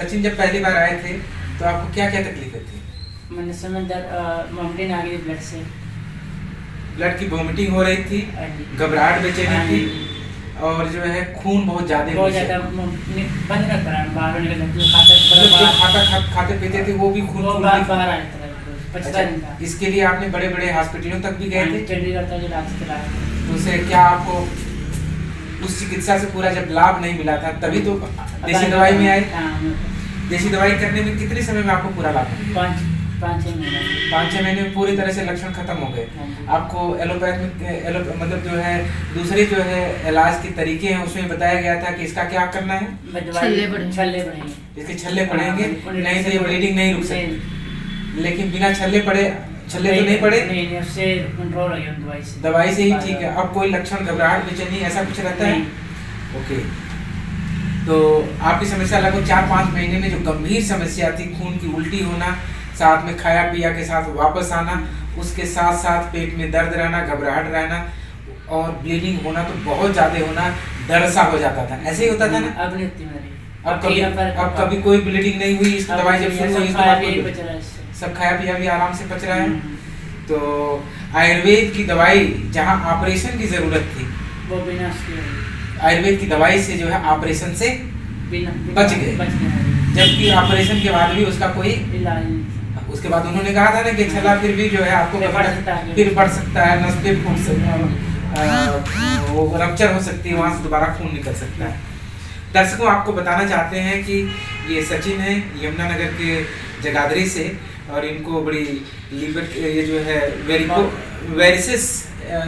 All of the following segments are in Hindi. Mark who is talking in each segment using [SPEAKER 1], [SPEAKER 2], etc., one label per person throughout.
[SPEAKER 1] सचिन जब पहली बार आए थे तो आपको क्या क्या तकलीफें थी?
[SPEAKER 2] मैंने समय वोमिटिंग आ गई ब्लड से।
[SPEAKER 1] ब्लड की वोमिटिंग हो रही थी, घबराहट बेचैनी थी और जो है खून बहुत ज्यादा
[SPEAKER 2] बंद कर पड़ा, बाहर निकल
[SPEAKER 1] खाते पीते थे वो भी खून
[SPEAKER 2] बाहर आ जाता था।
[SPEAKER 1] अच्छा, इसके लिए आपने बड़े बड़े हॉस्पिटलों तक भी गए थे?
[SPEAKER 2] चंडीगढ़ तक इलाज कराया।
[SPEAKER 1] तो उसे क्या आपको उस चिकित्सा से पूरा जब लाभ नहीं मिला था तभी तो देसी दवाई में आए? देसी दवाई करने में कितने समय में आपको पूरा लाभ मिला? 5-6 महीने में पूरी तरह से लक्षण खत्म हो गए। आपको एलोपैथ में मतलब जो है दूसरे जो है इलाज के तरीके हैं उसमें बताया गया था कि इसका क्या करना है?
[SPEAKER 2] छल्ले पड़ेंगे,
[SPEAKER 1] इसके छल्ले पड़ेंगे, नहीं तो ये ब्लीडिंग नहीं रुक सकती। लेकिन बिना छल्ले तो नहीं पड़े,
[SPEAKER 2] उससे कंट्रोल हो गया
[SPEAKER 1] दवाई से ही ठीक है। अब कोई लक्षण घबराहट बेचैनी ऐसा कुछ रहता है? ओके, तो आपकी समस्या लगभग 4-5 महीने में जो गंभीर समस्या थी, खून की उल्टी होना, साथ में खाया पिया के साथ वापस आना, उसके साथ साथ पेट में दर्द रहना, घबराहट रहना और ब्लीडिंग होना तो बहुत ज्यादा होना, डर सा हो जाता था, ऐसे ही होता था ना? अब कभी कोई ब्लीडिंग नहीं हुई? इस दवाई जब शुरू हुई सब खाया पिया भी आराम से पच रहा है। तो आयुर्वेद की दवाई जहाँ ऑपरेशन की जरूरत थी
[SPEAKER 2] वो बिना
[SPEAKER 1] आयुर्वेद की दवाई से जो है ऑपरेशन से बच गए, जबकि ऑपरेशन के बाद भी उसका कोई इलाज। उसके बाद उन्होंने कहा था ना कि छला फिर भी जो है आपको फिर बढ़ सकता है, नस फिर फूट सकता है, वो रप्चर हो सकती है, वहां से दोबारा खून निकल सकता है। दर्शकों, आपको बताना चाहते हैं कि ये सचिन है यमुनानगर के जगाधरी से और इनको बड़ी लीवर ये जो है वेरिसिस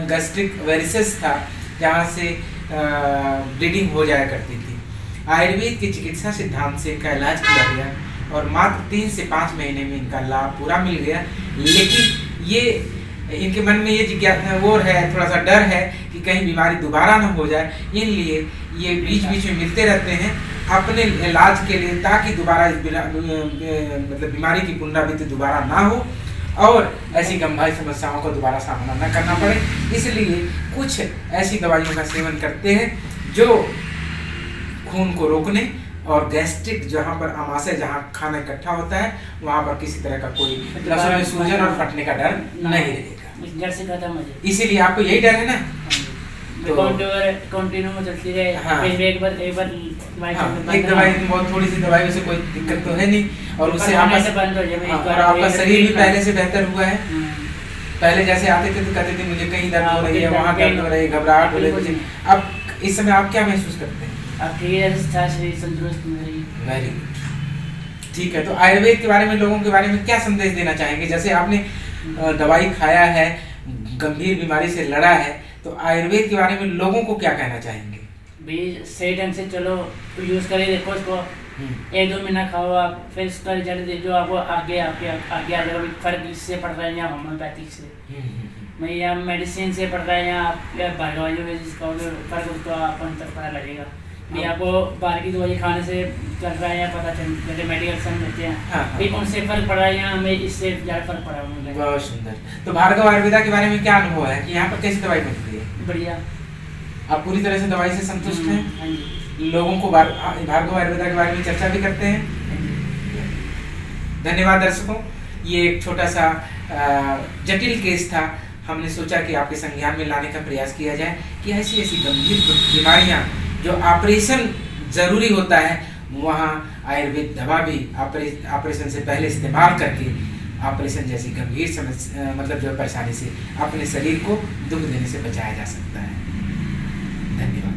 [SPEAKER 1] गैस्ट्रिक वेरिसिस था जहाँ से ब्लीडिंग हो जाया करती थी। आयुर्वेद के चिकित्सा सिद्धांत से इनका इलाज किया गया और मात्र 3 से 5 महीने में इनका लाभ पूरा मिल गया। लेकिन ये इनके मन में ये जिज्ञासा वो है, थोड़ा सा डर है कि कहीं बीमारी दोबारा न हो जाए, इसलिए ये बीच बीच में मिलते रहते हैं अपने इलाज के लिए, ताकि दोबारा मतलब बीमारी की पुनरावृत्ति दोबारा ना हो और ऐसी गंभीर समस्याओं को दोबारा सामना न करना पड़े। इसलिए कुछ ऐसी दवाइयों का सेवन करते हैं जो खून को रोकने और गैस्ट्रिक जहाँ पर आमाशय जहाँ खाना इकट्ठा होता है वहाँ पर किसी तरह का कोई लहसुन में सूजन और फटने का डर नहीं रहेगा। इसीलिए आपको यही डर है ना?
[SPEAKER 2] तो कंटिन्यू में चलती रहे। हाँ। एक बार
[SPEAKER 1] एक दवाई बहुत थोड़ी सी दवाई से कोई दिक्कत तो है नहीं और उससे आपका शरीर भी पहले से बेहतर हुआ है। पहले जैसे आते थे तो कहते थे मुझे कहीं दर्द हो रही है, वहाँ दर्द हो रही है, घबराहट हो रही है। अब इस समय आप क्या महसूस करते हैं? वेरी गुड, ठीक है। तो आयुर्वेद के बारे में लोगों के बारे में क्या संदेश देना चाहेंगे? जैसे आपने दवाई खाया है, गंभीर बीमारी से लड़ा है, तो आयुर्वेद के बारे में लोगों को क्या कहना चाहेंगे?
[SPEAKER 2] सही ढंग से चलो, यूज करिए, देखो इसको 1-2 महीना खाओ आप, फिर इसका रिजल्ट जो आपको आगे आ जाएगा। फर्क इससे पड़ रहा है या होम्योपैथिक से मैं या मेडिसिन से पड़ रहा है या आप फर्क उसको अपन तक पता लगेगा। भी आपको बाहर की दवाई खाने से चल रहा है या पता चल, जैसे मेडिकल से मिलते हैं फिर उनसे फर्क पड़ा है या हमें इससे ज़्यादा फर्क पड़ा है।
[SPEAKER 1] बहुत सुंदर। तो भार्गव आयुर्वेदा के बारे में क्या अनुभव है कि यहाँ पर कैसी दवाई मिलती है?
[SPEAKER 2] बढ़िया।
[SPEAKER 1] आप पूरी तरह से दवाई से संतुष्ट हैं? लोगों को भार्गव आयुर्वेदा के बारे में चर्चा भी करते हैं। धन्यवाद दर्शकों, ये एक छोटा सा जटिल केस था, हमने सोचा कि आपके संज्ञान में लाने का प्रयास किया जाए कि ऐसी गंभीर बीमारियां जो ऑपरेशन जरूरी होता है वहाँ आयुर्वेद दवा भी ऑपरेशन से पहले इस्तेमाल करके ऑपरेशन जैसी गंभीर समस्या मतलब जो परेशानी से अपने शरीर को दुख देने से बचाया जा सकता है। धन्यवाद।